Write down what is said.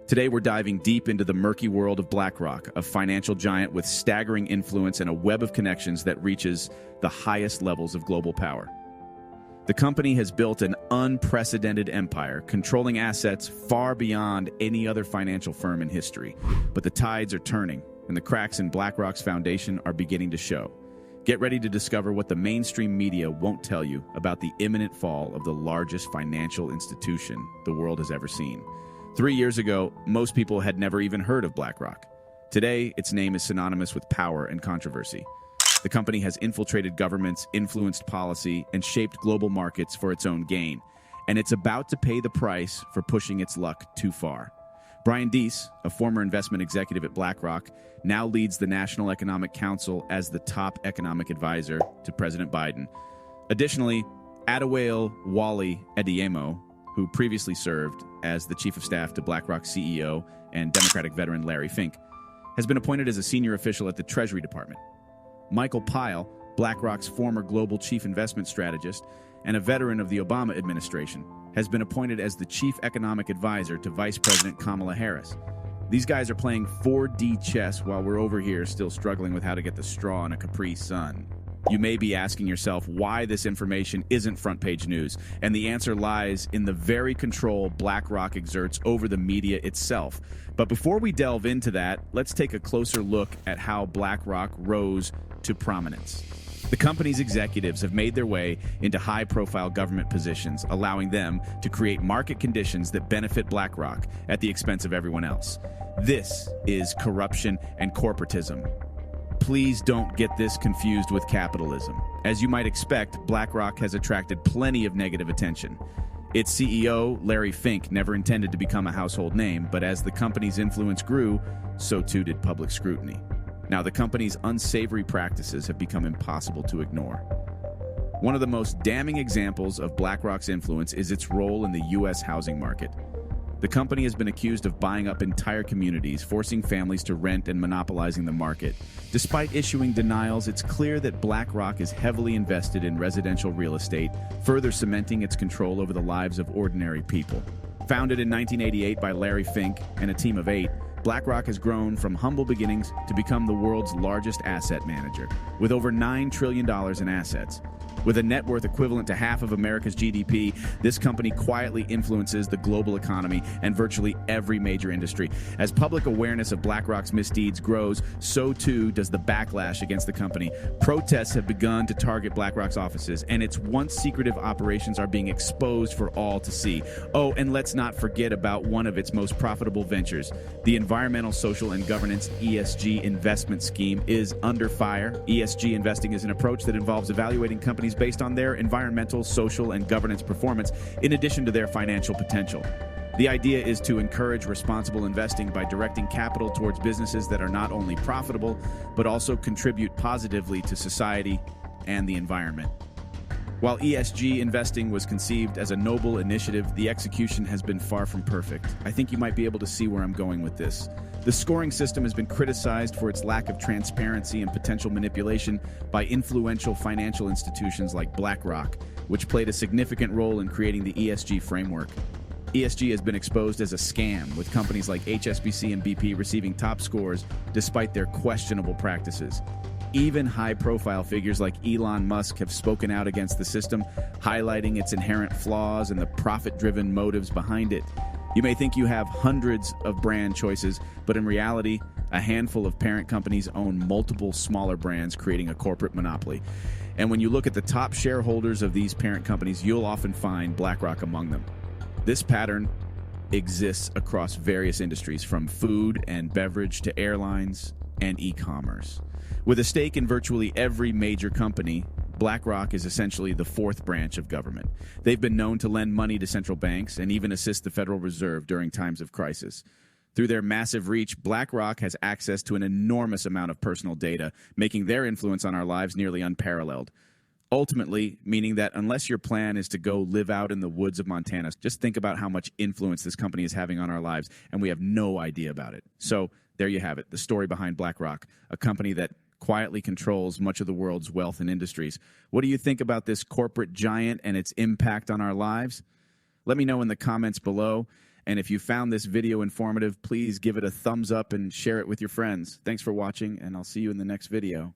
Today, we're diving deep into the murky world of Blackrock, a financial giant with staggering influence and a web of connections that reaches the highest levels of global power. The company has built an unprecedented empire, controlling assets far beyond any other financial firm in history. But the tides are turning, and the cracks in Blackrock's foundation are beginning to show. Get ready to discover what the mainstream media won't tell you about the imminent fall of the largest financial institution the world has ever seen. 3 years ago, most people had never even heard of Blackrock. Today, its name is synonymous with power and controversy. The company has infiltrated governments, influenced policy, and shaped global markets for its own gain. And it's about to pay the price for pushing its luck too far. Brian Deese, a former investment executive at Blackrock, now leads the National Economic Council as the top economic advisor to President Biden. Additionally, Adewale Wale Adeyemo, who previously served as the chief of staff to BlackRock CEO and Democratic veteran Larry Fink, has been appointed as a senior official at the Treasury Department. Michael Pyle, BlackRock's former global chief investment strategist and a veteran of the Obama administration, has been appointed as the chief economic advisor to Vice President Kamala Harris. These guys are playing 4D chess while we're over here still struggling with how to get the straw in a Capri Sun. You may be asking yourself why this information isn't front-page news, and the answer lies in the very control BlackRock exerts over the media itself. But before we delve into that, let's take a closer look at how BlackRock rose to prominence. The company's executives have made their way into high-profile government positions, allowing them to create market conditions that benefit BlackRock at the expense of everyone else. This is corruption and corporatism. Please don't get this confused with capitalism. As you might expect, BlackRock has attracted plenty of negative attention. Its CEO, Larry Fink, never intended to become a household name, but as the company's influence grew, so too did public scrutiny. Now, the company's unsavory practices have become impossible to ignore. One of the most damning examples of BlackRock's influence is its role in the U.S. housing market. The company has been accused of buying up entire communities, forcing families to rent and monopolizing the market. Despite issuing denials, it's clear that BlackRock is heavily invested in residential real estate, further cementing its control over the lives of ordinary people. Founded in 1988 by Larry Fink and a team of 8, BlackRock has grown from humble beginnings to become the world's largest asset manager, with over $9 trillion in assets. With a net worth equivalent to half of America's GDP, this company quietly influences the global economy and virtually every major industry. As public awareness of BlackRock's misdeeds grows, so too does the backlash against the company. Protests have begun to target BlackRock's offices, and its once secretive operations are being exposed for all to see. Oh, and let's not forget about one of its most profitable ventures. The Environmental, Social, and Governance (ESG) investment scheme is under fire. ESG investing is an approach that involves evaluating companies based on their environmental, social, and governance performance, in addition to their financial potential. The idea is to encourage responsible investing by directing capital towards businesses that are not only profitable, but also contribute positively to society and the environment. While ESG investing was conceived as a noble initiative, the execution has been far from perfect. I think you might be able to see where I'm going with this. The scoring system has been criticized for its lack of transparency and potential manipulation by influential financial institutions like BlackRock, which played a significant role in creating the ESG framework. ESG has been exposed as a scam, with companies like HSBC and BP receiving top scores despite their questionable practices. Even high-profile figures like Elon Musk have spoken out against the system, highlighting its inherent flaws and the profit-driven motives behind it. You may think you have hundreds of brand choices, but in reality, a handful of parent companies own multiple smaller brands, creating a corporate monopoly. And when you look at the top shareholders of these parent companies, you'll often find BlackRock among them. This pattern exists across various industries, from food and beverage to airlines and e-commerce. With a stake in virtually every major company, BlackRock is essentially the fourth branch of government. They've been known to lend money to central banks and even assist the Federal Reserve during times of crisis. Through their massive reach, BlackRock has access to an enormous amount of personal data, making their influence on our lives nearly unparalleled. Ultimately, meaning that unless your plan is to go live out in the woods of Montana, just think about how much influence this company is having on our lives, and we have no idea about it. So there you have it, the story behind BlackRock, a company that quietly controls much of the world's wealth and industries. What do you think about this corporate giant and its impact on our lives? Let me know in the comments below. And if you found this video informative, please give it a thumbs up and share it with your friends. Thanks for watching, and I'll see you in the next video.